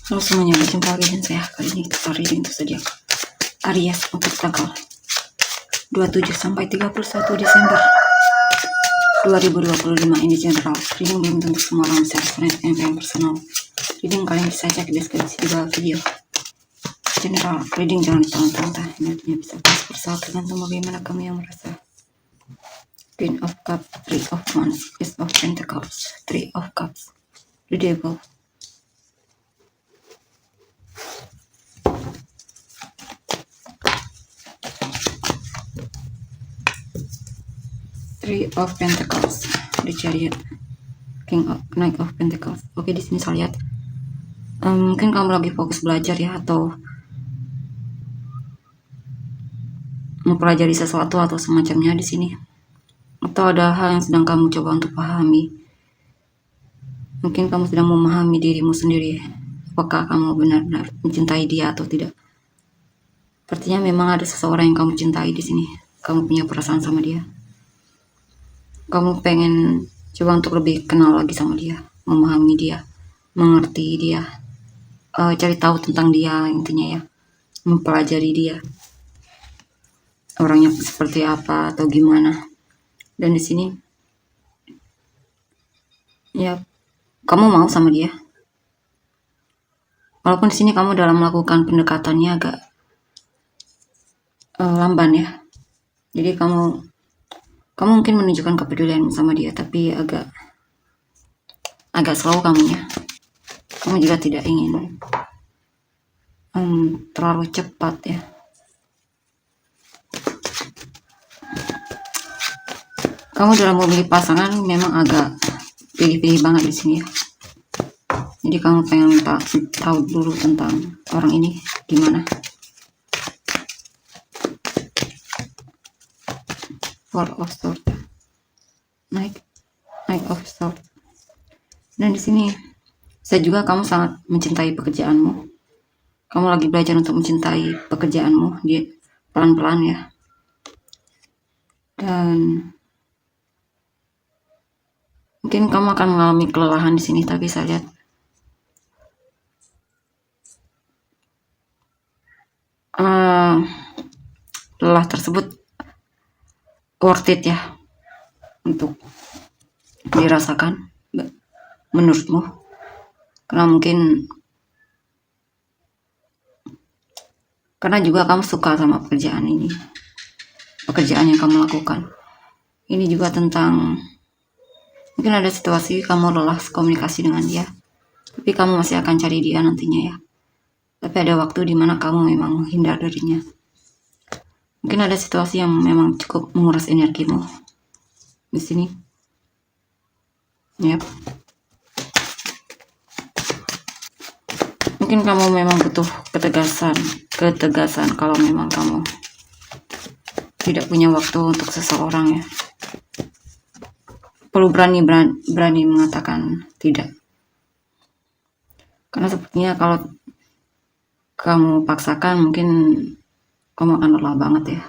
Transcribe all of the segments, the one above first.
Halo semuanya, berjumpa lagi dengan saya. Kali ini kita reading untuk zodiak Aries untuk tanggal 27 sampai 31 Desember 2025. Ini general reading, belum tentu semua orang bisa resonate dengan yang personal. Reading kalian bisa cek deskripsi di bawah video. General reading jangan ditantang-tantang, energinya bisa pas bersalah tergantung bagaimana kamu yang merasa. Queen of Cups, Three of Wands, Ace of Pentacles, Three of Cups, The Devil, Three of Pentacles, The Chariot, Knight of Pentacles. Oke, di sini saya lihat mungkin kamu lagi fokus belajar ya, atau mempelajari sesuatu atau semacamnya di sini. Atau ada hal yang sedang kamu coba untuk pahami. Mungkin kamu sedang memahami dirimu sendiri. Apakah kamu benar-benar mencintai dia atau tidak? Sepertinya memang ada seseorang yang kamu cintai di sini. Kamu punya perasaan sama dia. Kamu pengen coba untuk lebih kenal lagi sama dia, memahami dia, mengerti dia, cari tahu tentang dia, intinya ya, mempelajari dia, orangnya seperti apa atau gimana. Dan di sini, ya, kamu mau sama dia. Walaupun di sini kamu dalam melakukan pendekatannya agak lamban ya. Jadi kamu mungkin menunjukkan kepedulian sama dia, tapi agak slow kamunya. Kamu juga tidak ingin terlalu cepat ya. Kamu dalam memilih pasangan memang agak pilih-pilih banget di sini ya. Jadi kamu pengen tahu dulu tentang orang ini gimana. Four of Swords, Knight of Swords. Dan di sini saya juga kamu sangat mencintai pekerjaanmu. Kamu lagi belajar untuk mencintai pekerjaanmu, dia pelan-pelan ya. Dan mungkin kamu akan mengalami kelelahan di sini, tapi saya lihat lelah tersebut worth it ya untuk dirasakan menurutmu, karena juga kamu suka sama pekerjaan ini, pekerjaan yang kamu lakukan. Ini juga tentang mungkin ada situasi kamu lelah komunikasi dengan dia, tapi kamu masih akan cari dia nantinya ya. Tapi ada waktu dimana kamu memang menghindar darinya. Mungkin ada situasi yang memang cukup menguras energimu di sini. Yep. Mungkin kamu memang butuh ketegasan kalau memang kamu tidak punya waktu untuk seseorang ya. Perlu berani mengatakan tidak. Karena sepertinya kalau kamu paksakan mungkin kamu akan lelah banget ya.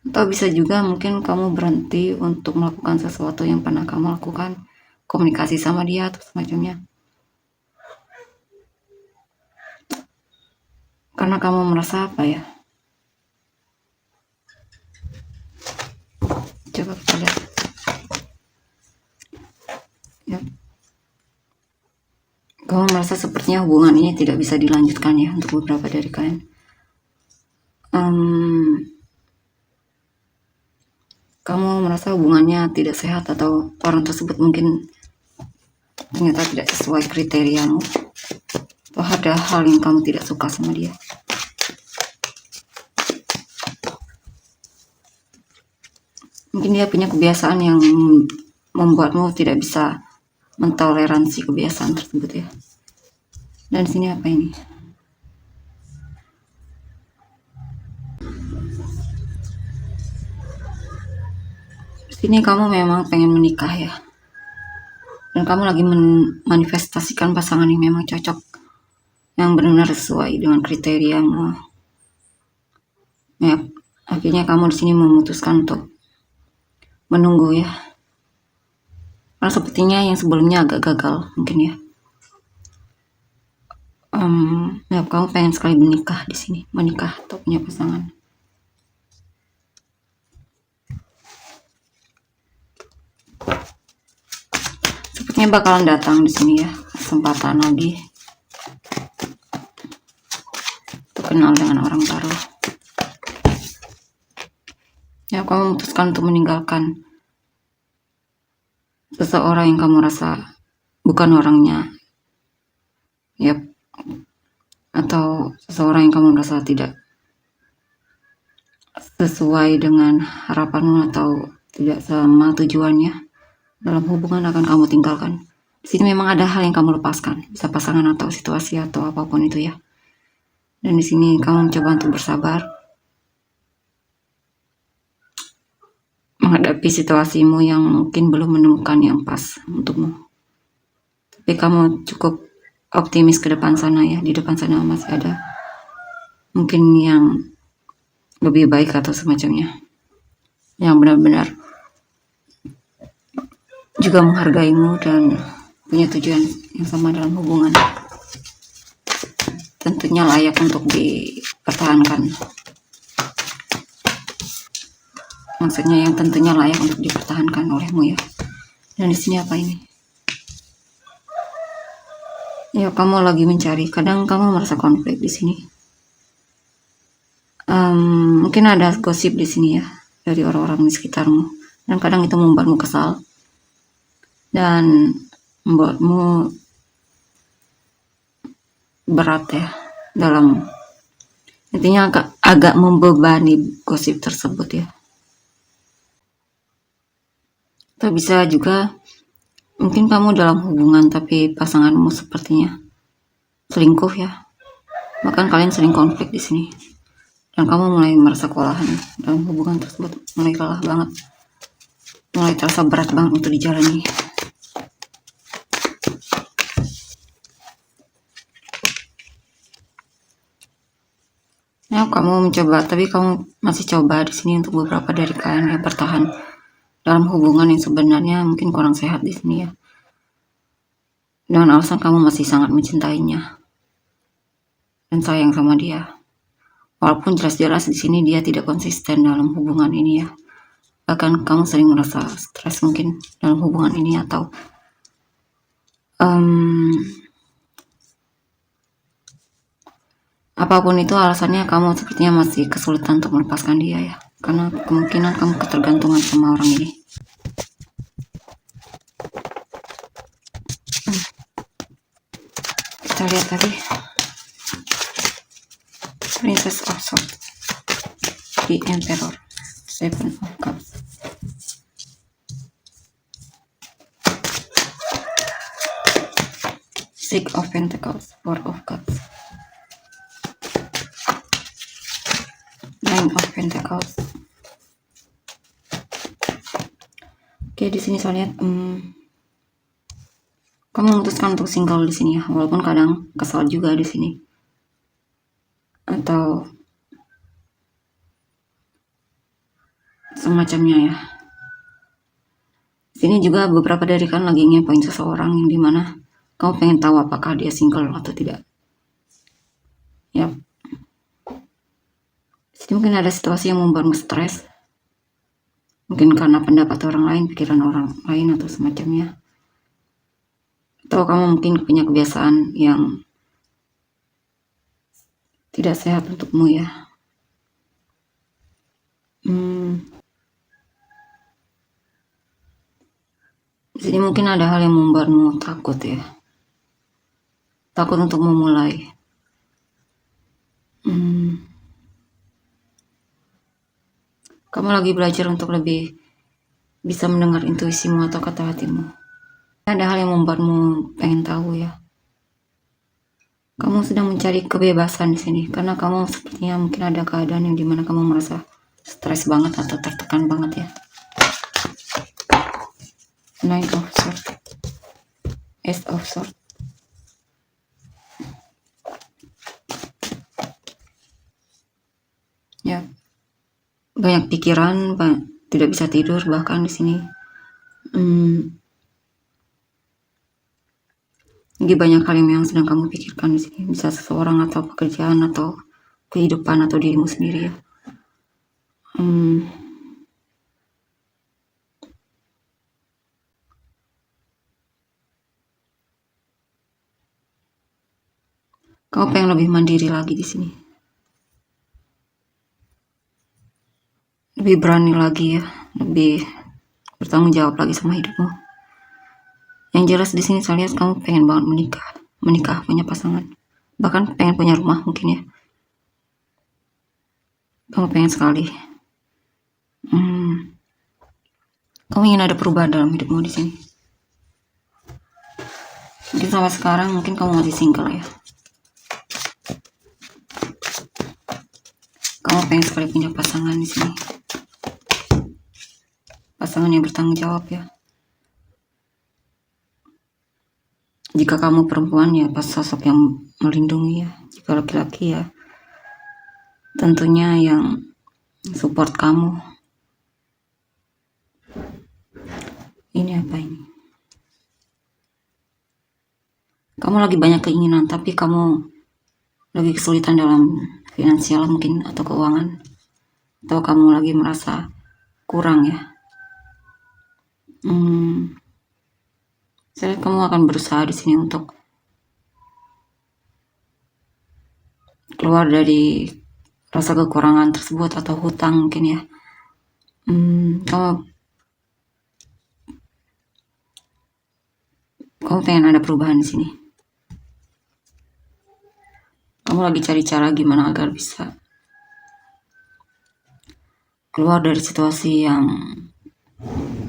Atau bisa juga mungkin kamu berhenti untuk melakukan sesuatu yang pernah kamu lakukan, komunikasi sama dia atau semacamnya. Karena kamu merasa apa ya? Coba kita lihat. Ya. Kamu merasa sepertinya hubungan ini tidak bisa dilanjutkan ya untuk beberapa dari kalian. Kamu merasa hubungannya tidak sehat atau orang tersebut mungkin ternyata tidak sesuai kriteriamu, atau ada hal yang kamu tidak suka sama dia. Mungkin dia punya kebiasaan yang membuatmu tidak bisa mentoleransi kebiasaan tersebut ya. Dan di sini apa ini? Di sini kamu memang pengen menikah ya. Dan kamu lagi manifestasikan pasangan yang memang cocok, yang benar-benar sesuai dengan kriteriamu. Ya, akhirnya kamu di sini memutuskan untuk menunggu ya. Karena sepertinya yang sebelumnya agak gagal mungkin ya. Ya kamu pengen sekali menikah di sini, menikah atau punya pasangan. Sepertinya bakalan datang di sini ya kesempatan lagi untuk kenal dengan orang baru. Ya kamu memutuskan untuk meninggalkan seseorang yang kamu rasa bukan orangnya, ya, atau seseorang yang kamu rasa tidak sesuai dengan harapanmu atau tidak sama tujuannya dalam hubungan akan kamu tinggalkan. Di sini memang ada hal yang kamu lepaskan, bisa pasangan atau situasi atau apapun itu ya. Dan di sini kamu mencoba untuk bersabar menghadapi situasimu yang mungkin belum menemukan yang pas untukmu. Tapi kamu cukup optimis ke depan sana ya, di depan sana masih ada mungkin yang lebih baik atau semacamnya, yang benar-benar juga menghargaimu dan punya tujuan yang sama dalam hubungan. Tentunya layak untuk dipertahankan. Maksudnya yang tentunya layak untuk dipertahankan olehmu ya. Dan di sini apa ini? Ya kamu lagi mencari. Kadang kamu merasa konflik di sini. Mungkin ada gosip di sini ya dari orang-orang di sekitarmu. Dan kadang itu membuatmu kesal dan membuatmu berat ya dalam, intinya agak membebani gosip tersebut ya. Atau bisa juga mungkin kamu dalam hubungan tapi pasanganmu sepertinya selingkuh ya. Bahkan kalian sering konflik di sini. Dan kamu mulai merasa kewalahan dalam hubungan tersebut, mulai lelah banget, mulai terasa berat banget untuk dijalani. Ya kamu mencoba, tapi kamu masih coba di sini untuk beberapa dari kalian yang bertahan dalam hubungan yang sebenarnya mungkin kurang sehat di sini ya. Dengan alasan kamu masih sangat mencintainya dan sayang sama dia. Walaupun jelas-jelas di sini dia tidak konsisten dalam hubungan ini ya. Bahkan kamu sering merasa stres mungkin dalam hubungan ini atau apapun itu alasannya, kamu sepertinya masih kesulitan untuk melepaskan dia ya. Karena kemungkinan kamu ketergantungan sama orang ini. Kita lihat tadi Princess of Swords, the Emperor, Seven of Cups. Six of Pentacles, Four of Cups, Nine of Pentacles. Oke, di sini saya lihat kamu memutuskan untuk single di sini ya, walaupun kadang kesal juga di sini. Atau semacamnya ya. Sini juga beberapa dari kan lagi ngepoin seseorang yang dimana kamu pengen tahu apakah dia single atau tidak. Ya. Jadi mungkin ada situasi yang membuatmu stres. Mungkin karena pendapat orang lain, pikiran orang lain atau semacamnya. Atau kamu mungkin punya kebiasaan yang tidak sehat untukmu ya. Di sini mungkin ada hal yang membuatmu takut ya. Takut untuk memulai. Kamu lagi belajar untuk lebih bisa mendengar intuisimu atau kata hatimu. Ada hal yang membuatmu pengen tahu ya. Kamu sedang mencari kebebasan di sini karena kamu sepertinya mungkin ada keadaan yang dimana kamu merasa stres banget atau tertekan banget ya. Nine of Swords, Ace of Swords. Ya, banyak pikiran, tidak bisa tidur bahkan di sini. Lagi banyak hal yang sedang kamu pikirkan di sini. Bisa seseorang atau pekerjaan atau kehidupan atau dirimu sendiri ya. Kamu pengen lebih mandiri lagi di sini. Lebih berani lagi ya, lebih bertanggung jawab lagi sama hidupmu. Yang jelas di sini saya lihat kamu pengen banget menikah, punya pasangan, bahkan pengen punya rumah mungkin ya. Kamu pengen sekali. Kamu ingin ada perubahan dalam hidupmu di sini. Mungkin sampai sekarang mungkin kamu masih single ya. Kamu pengen sekali punya pasangan di sini. Pasangan yang bertanggung jawab ya. Jika kamu perempuan ya pas sosok yang melindungi ya. Jika laki-laki ya tentunya yang support kamu. Ini apa ini? Kamu lagi banyak keinginan tapi kamu lagi kesulitan dalam finansial mungkin atau keuangan, atau kamu lagi merasa kurang ya. Saya kamu akan berusaha di sini untuk keluar dari rasa kekurangan tersebut atau hutang mungkin ya. Kamu pengen ada perubahan di sini. Kamu lagi cari cara gimana agar bisa keluar dari situasi yang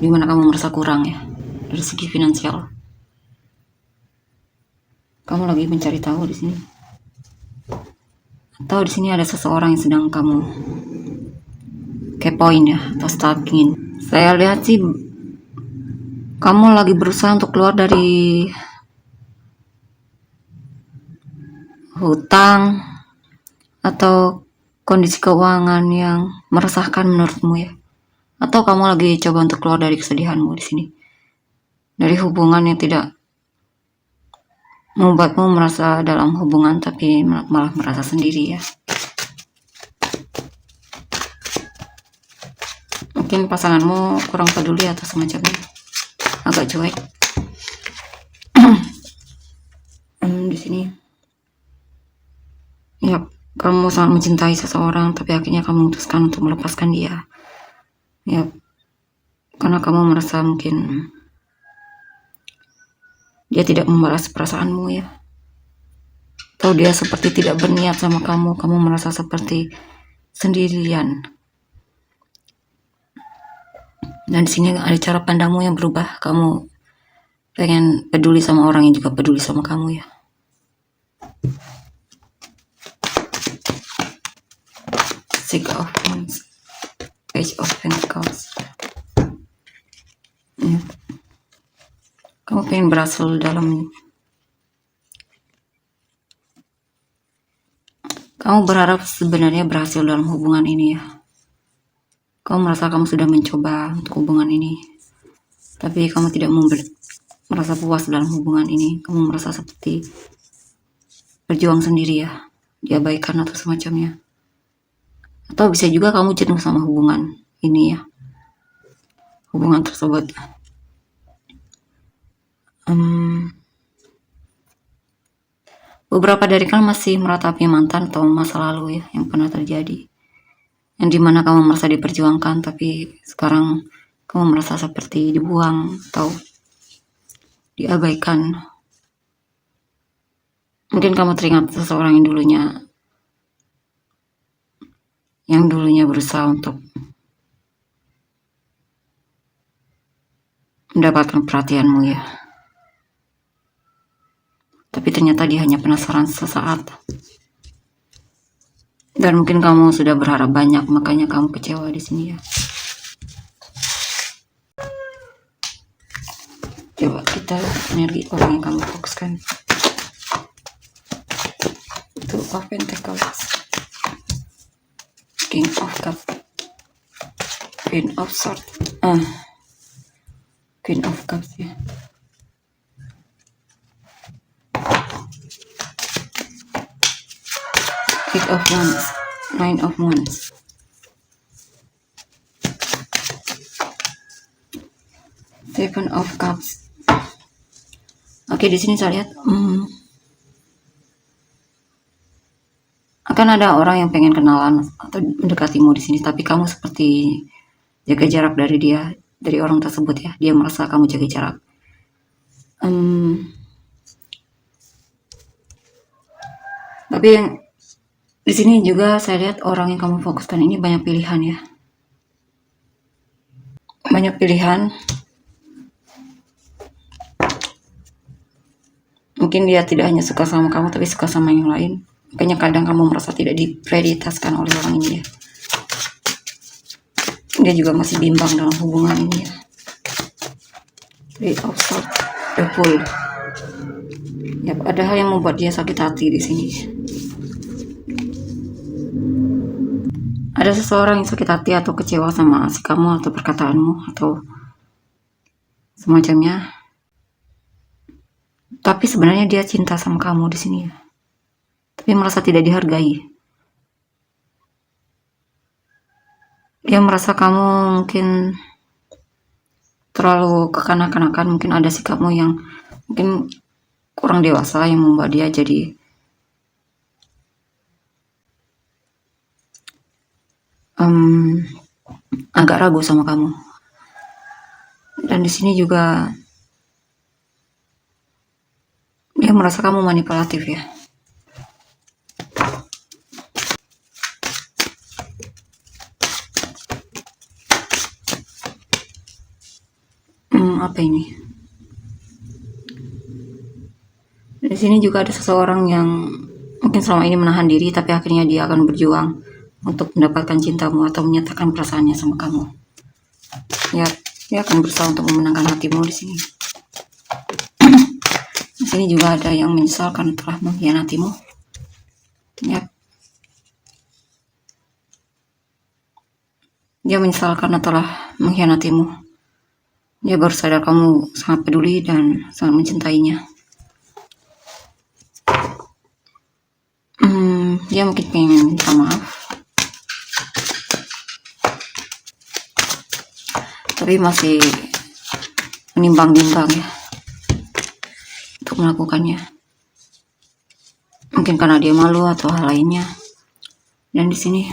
dimana kamu merasa kurang ya dari segi finansial. Kamu lagi mencari tahu di sini. Atau di sini ada seseorang yang sedang kamu kepoin ya atau stalking. Saya lihat sih kamu lagi berusaha untuk keluar dari hutang atau kondisi keuangan yang meresahkan menurutmu ya. Atau kamu lagi coba untuk keluar dari kesedihanmu di sini. Dari hubungan yang tidak membuatmu merasa dalam hubungan tapi malah merasa sendiri ya. Mungkin pasanganmu kurang peduli atau semacamnya, agak cuek. Di sini ya, kamu sangat mencintai seseorang tapi akhirnya kamu memutuskan untuk melepaskan dia ya, karena kamu merasa mungkin dia tidak membalas perasaanmu ya, atau dia seperti tidak berniat sama kamu merasa seperti sendirian. Dan di sini ada cara pandangmu yang berubah, kamu pengen peduli sama orang yang juga peduli sama kamu ya. Six of Wands, Page of Pentacles. Ya. Kamu pengen berhasil dalam, kamu berharap sebenarnya berhasil dalam hubungan ini ya. Kamu merasa kamu sudah mencoba untuk hubungan ini, tapi kamu tidak merasa puas dalam hubungan ini. Kamu merasa seperti berjuang sendiri ya, diabaikan atau semacamnya. Atau bisa juga kamu jenuh sama hubungan ini ya, hubungan tersebut. Beberapa dari kalian masih meratapi mantan atau masa lalu ya yang pernah terjadi, yang dimana kamu merasa diperjuangkan tapi sekarang kamu merasa seperti dibuang atau diabaikan. Mungkin kamu teringat seseorang yang dulunya berusaha untuk mendapatkan perhatianmu ya, tapi ternyata dia hanya penasaran sesaat. Dan mungkin kamu sudah berharap banyak, makanya kamu kecewa di sini ya. Coba kita energi orang yang kamu fokuskan. Two of Pentacles, King of Cups, Queen of Swords, Queen of Cups ya. Eight of Wands, Nine of Wands, Seven of Cups. Oke, di sini saya lihat akan ada orang yang pengen kenalan atau mendekatimu di sini, tapi kamu seperti jaga jarak dari dia, dari orang tersebut ya. Dia merasa kamu jaga jarak. Tapi yang di sini juga saya lihat orang yang kamu fokuskan ini banyak pilihan ya. Banyak pilihan. Mungkin dia tidak hanya suka sama kamu, tapi suka sama yang lain. Makanya kadang kamu merasa tidak diprioritaskan oleh orang ini ya. Dia juga masih bimbang dalam hubungan ini ya. Eight of Swords, The Fool. Ya, ada hal yang membuat dia sakit hati di sini. Ada seseorang yang sakit hati atau kecewa sama si kamu atau perkataanmu atau semacamnya. Tapi sebenarnya dia cinta sama kamu di sini ya. Tapi merasa tidak dihargai. Dia merasa kamu mungkin terlalu kekanak-kanakan, mungkin ada sikapmu yang mungkin kurang dewasa yang membuat dia jadi agak ragu sama kamu. Dan di sini juga dia merasa kamu manipulatif ya. Apa ini? Di sini juga ada seseorang yang mungkin selama ini menahan diri, tapi akhirnya dia akan berjuang untuk mendapatkan cintamu atau menyatakan perasaannya sama kamu. Ya, dia akan berusaha untuk memenangkan hatimu di sini. Di sini juga ada yang menyesal karena telah mengkhianatimu. Ya. Dia menyesal karena telah mengkhianatimu. Dia baru sadar kamu sangat peduli dan sangat mencintainya. Dia mungkin pengen minta maaf, tapi masih menimbang-nimbang ya untuk melakukannya. Mungkin karena dia malu atau hal lainnya. Dan di sini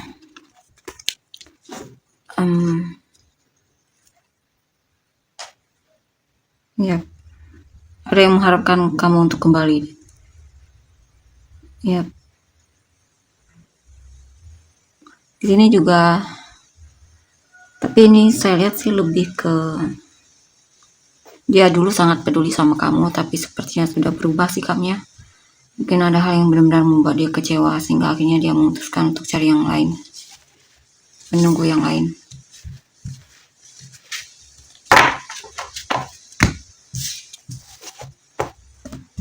ya, ada yang mengharapkan kamu untuk kembali. Ya. Di sini juga, tapi ini saya lihat sih lebih ke dia dulu sangat peduli sama kamu, tapi sepertinya sudah berubah sikapnya. Mungkin ada hal yang benar-benar membuat dia kecewa sehingga akhirnya dia memutuskan untuk cari yang lain, menunggu yang lain.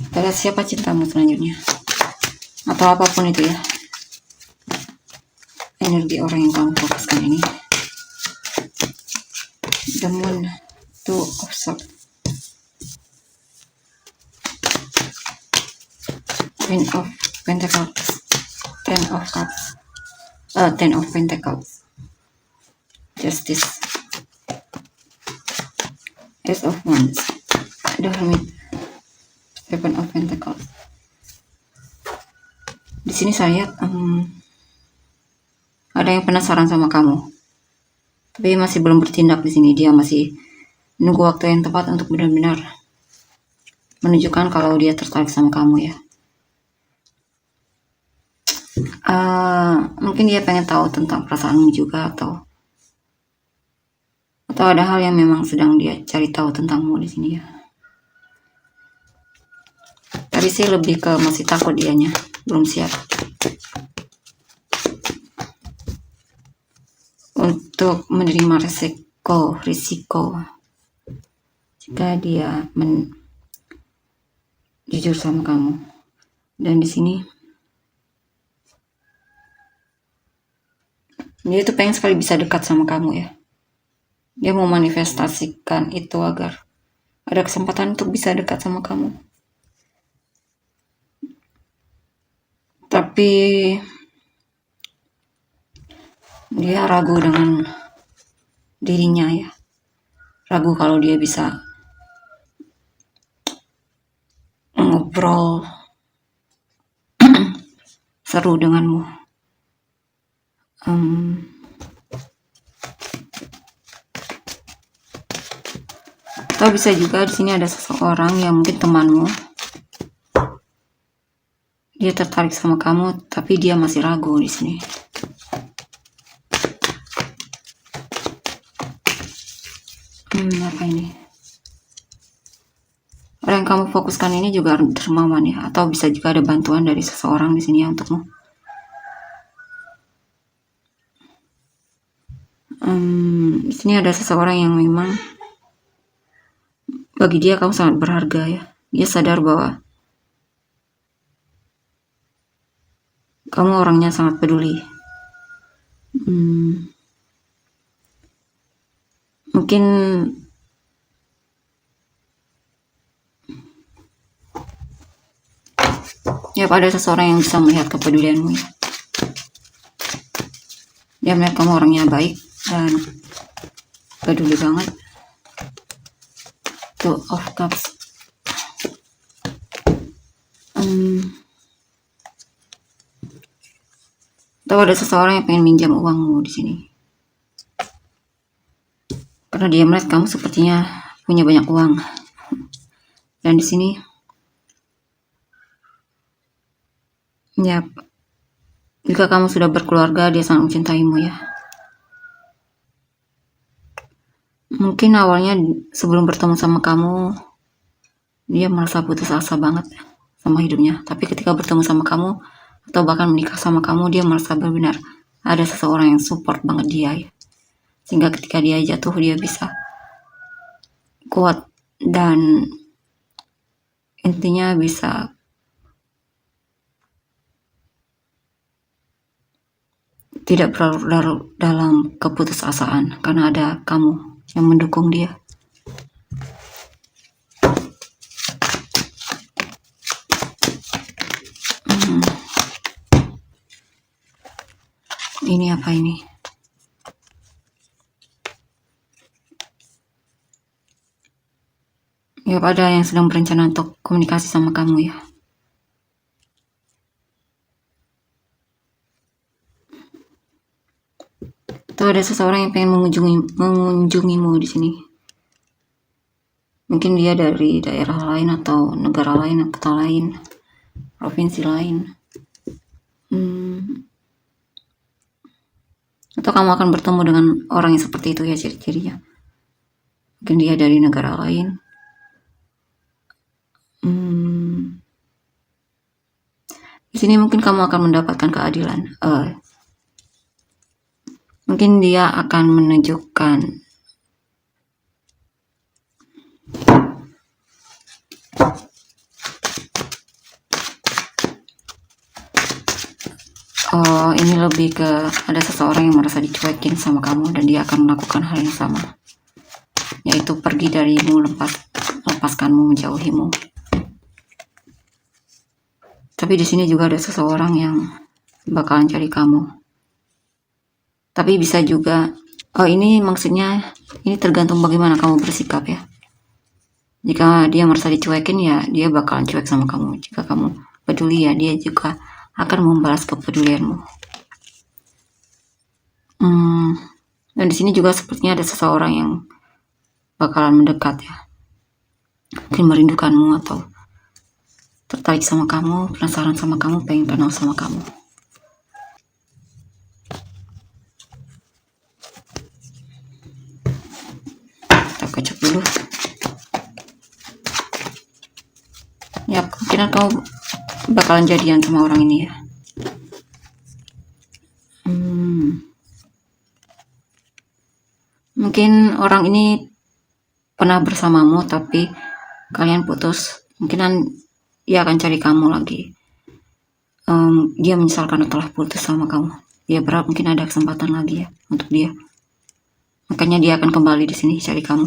Kita lihat siapa cintamu selanjutnya, atau apapun itu ya, energi orang yang kamu fokuskan ini. The Moon, Two of Swords, Queen of Pentacles, Ten of Cups, Ten of Pentacles, Justice, Ace of Wands, The Hermit, Seven of Pentacles. Di sini saya lihat ada yang penasaran sama kamu, tapi masih belum bertindak di sini. Dia masih menunggu waktu yang tepat untuk benar-benar menunjukkan kalau dia tertarik sama kamu ya. Mungkin dia pengen tahu tentang perasaanmu juga, atau ada hal yang memang sedang dia cari tahu tentangmu di sini ya. Tapi sih lebih ke masih takut dianya, belum siap untuk menerima risiko jika dia jujur sama kamu. Dan di sini dia tuh pengen sekali bisa dekat sama kamu ya. Dia mau manifestasikan itu agar ada kesempatan untuk bisa dekat sama kamu. Tapi Dia ragu dengan dirinya ya, ragu kalau dia bisa ngobrol seru denganmu. Atau bisa juga di sini ada seseorang yang mungkin temanmu, dia tertarik sama kamu tapi dia masih ragu di sini. Apa ini? Orang yang kamu fokuskan ini juga dermawan ya, atau bisa juga ada bantuan dari seseorang di sini ya untukmu. Di sini ada seseorang yang memang bagi dia kamu sangat berharga ya. Dia sadar bahwa kamu orangnya sangat peduli. Mungkin ya ada seseorang yang bisa melihat kepedulianmu ya. Dia melihat kamu orangnya baik dan peduli banget. Two of Cups. Atau ada seseorang yang pengen minjam uangmu di sini. Karena dia melihat kamu sepertinya punya banyak uang. Dan di sini ya, jika kamu sudah berkeluarga, dia sangat mencintaimu ya. Mungkin awalnya sebelum bertemu sama kamu, dia merasa putus asa banget sama hidupnya. Tapi ketika bertemu sama kamu, atau bahkan menikah sama kamu, dia merasa benar-benar ada seseorang yang support banget dia ya. Sehingga ketika dia jatuh, dia bisa kuat dan intinya bisa tidak berlarut dalam keputusasaan karena ada kamu yang mendukung dia. Ini apa ini? Ya, ada yang sedang berencana untuk komunikasi sama kamu ya. Atau ada seseorang yang pengen mengunjungimu di sini. Mungkin dia dari daerah lain atau negara lain, kota lain, provinsi lain. Atau kamu akan bertemu dengan orang yang seperti itu ya ciri-cirinya. Mungkin dia dari negara lain. Di sini mungkin kamu akan mendapatkan keadilan. Mungkin dia akan menunjukkan ini lebih ke ada seseorang yang merasa dicuekin sama kamu dan dia akan melakukan hal yang sama, yaitu pergi darimu, lepaskanmu, menjauhimu. Tapi di sini juga ada seseorang yang bakalan cari kamu. Tapi bisa juga, ini maksudnya ini tergantung bagaimana kamu bersikap ya. Jika dia merasa dicuekin ya dia bakalan cuek sama kamu. Jika kamu peduli ya dia juga akan membalas kepedulianmu. Dan di sini juga sepertinya ada seseorang yang bakalan mendekat ya. Mungkin merindukanmu atau tertarik sama kamu, penasaran sama kamu, pengen kenal sama kamu. Kita kocok dulu. Ya, kemungkinan kamu bakalan jadian sama orang ini ya. Mungkin orang ini pernah bersamamu tapi kalian putus. Mungkinan dia akan cari kamu lagi. Dia menyesal karena telah putus sama kamu. Dia berharap mungkin ada kesempatan lagi ya untuk dia. Makanya dia akan kembali di sini cari kamu.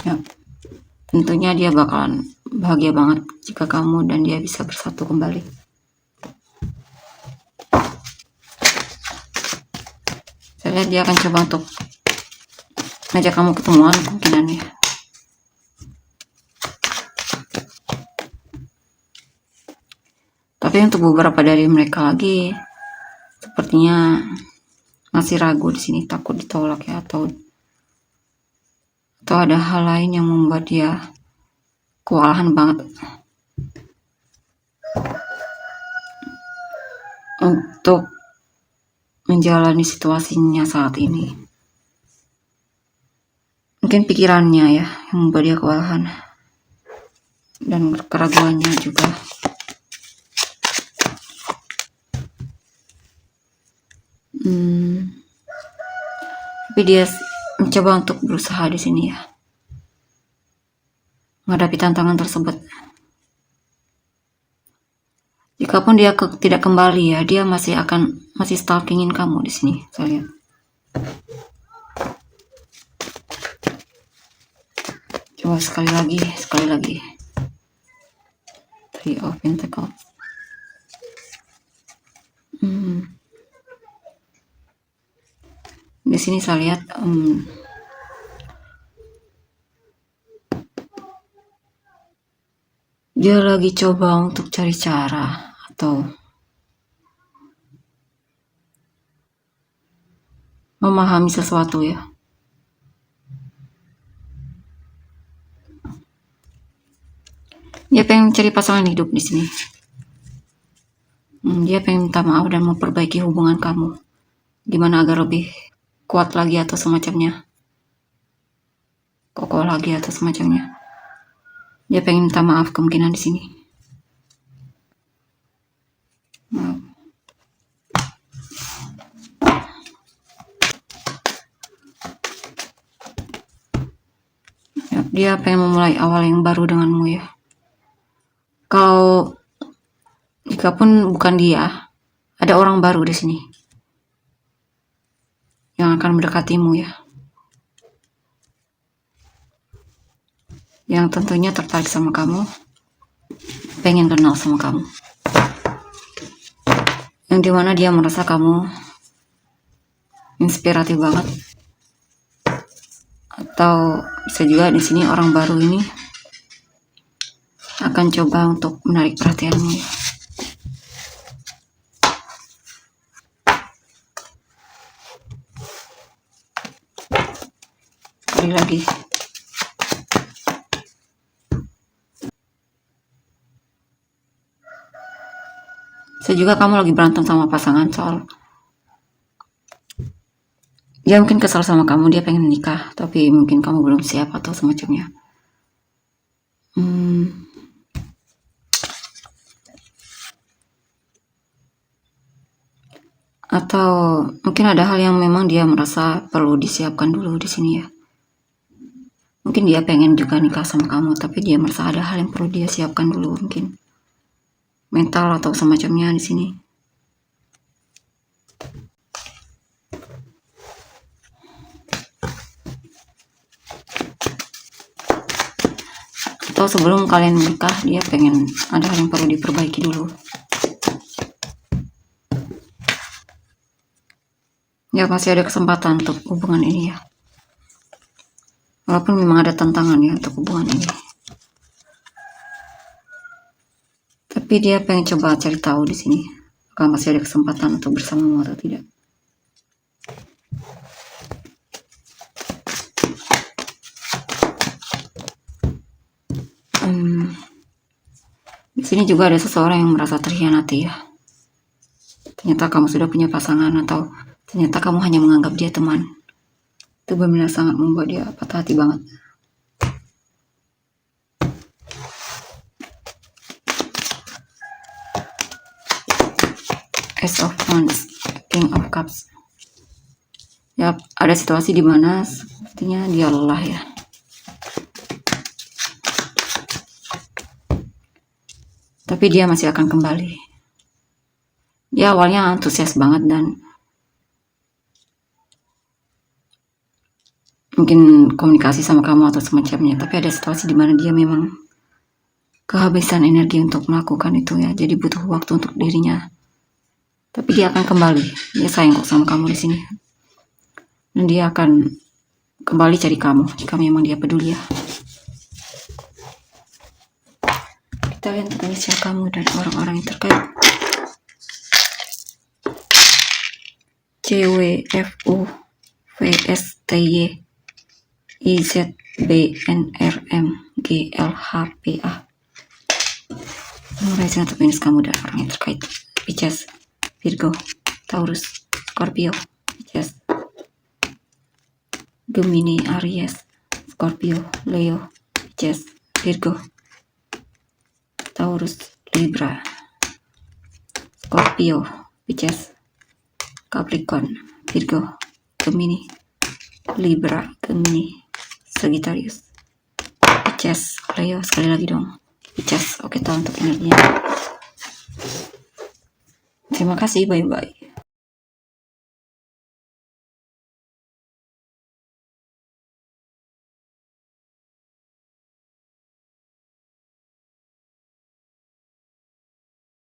Ya, tentunya dia bakalan bahagia banget jika kamu dan dia bisa bersatu kembali. Saya lihat dia akan coba untuk ngajak kamu ketemuan kemungkinannya. Tapi untuk beberapa dari mereka lagi sepertinya masih ragu di sini, takut ditolak ya, atau ada hal lain yang membuat dia kewalahan banget untuk menjalani situasinya saat ini. Mungkin pikirannya ya yang membuat dia kewalahan, dan keraguannya juga. Tapi dia mencoba untuk berusaha di sini ya, menghadapi tantangan tersebut. Jikapun dia tidak kembali ya, dia masih stalkingin kamu di sini. Saya lihat. Coba sekali lagi. Three of Pentacles. Di sini saya lihat dia lagi coba untuk cari cara atau memahami sesuatu ya. Dia pengen cari pasangan hidup di sini. Dia pengen minta maaf dan memperbaiki hubungan kamu. Gimana agar lebih kuat lagi atau semacamnya. Kokoh lagi atau semacamnya. Dia pengen minta maaf kemungkinan di sini. Dia pengen memulai awal yang baru denganmu ya. Kalau jikapun bukan dia, ada orang baru di sini yang akan mendekatimu ya, yang tentunya tertarik sama kamu, pengen kenal sama kamu, yang dimana dia merasa kamu inspiratif banget. Atau bisa juga di sini orang baru ini akan coba untuk menarik perhatianmu ya. Sekali lagi. Bisa juga kamu lagi berantem sama pasangan soal dia mungkin kesal sama kamu, dia pengen nikah, tapi mungkin kamu belum siap atau semacamnya. Atau mungkin ada hal yang memang dia merasa perlu disiapkan dulu di sini ya. Mungkin dia pengen juga nikah sama kamu, tapi dia merasa ada hal yang perlu dia siapkan dulu, mungkin mental atau semacamnya di sini. Atau sebelum kalian menikah, dia pengen ada hal yang perlu diperbaiki dulu. Ya masih ada kesempatan untuk hubungan ini ya. Walaupun memang ada tantangan ya untuk hubungan ini. Tapi dia pengen coba cari tahu di sini, apakah masih ada kesempatan untuk bersamamu atau tidak. Di sini juga ada seseorang yang merasa terhianati ya. Ternyata kamu sudah punya pasangan atau ternyata kamu hanya menganggap dia teman. Itu benar-benar sangat membuat dia patah hati banget. Ace of Wands, King of Cups. Ya, ada situasi di mana sepertinya dia lelah ya. Tapi dia masih akan kembali. Dia awalnya antusias banget dan mungkin komunikasi sama kamu atau semacamnya. Tapi ada situasi di mana dia memang kehabisan energi untuk melakukan itu ya. Jadi butuh waktu untuk dirinya. Tapi dia akan kembali. Dia sayang kok sama kamu di sini. Dan dia akan kembali cari kamu jika memang dia peduli ya. Kita lihat tentang inisial kamu dan orang-orang yang terkait. CWFUVSTY IZBNRMGLHPA. Rising atau Venus kamu dan orang yang terkait. Pisces, Virgo, Taurus, Scorpio, Pisces, Gemini, Aries, Scorpio, Leo, Pisces, Virgo, Taurus, Libra, Scorpio, Pisces, Capricorn, Virgo, Gemini, Libra, Gemini, Sagittarius, Pisces, Leo, sekali lagi dong, Pisces. Oke, tahu untuk energinya. Terima kasih, bye-bye.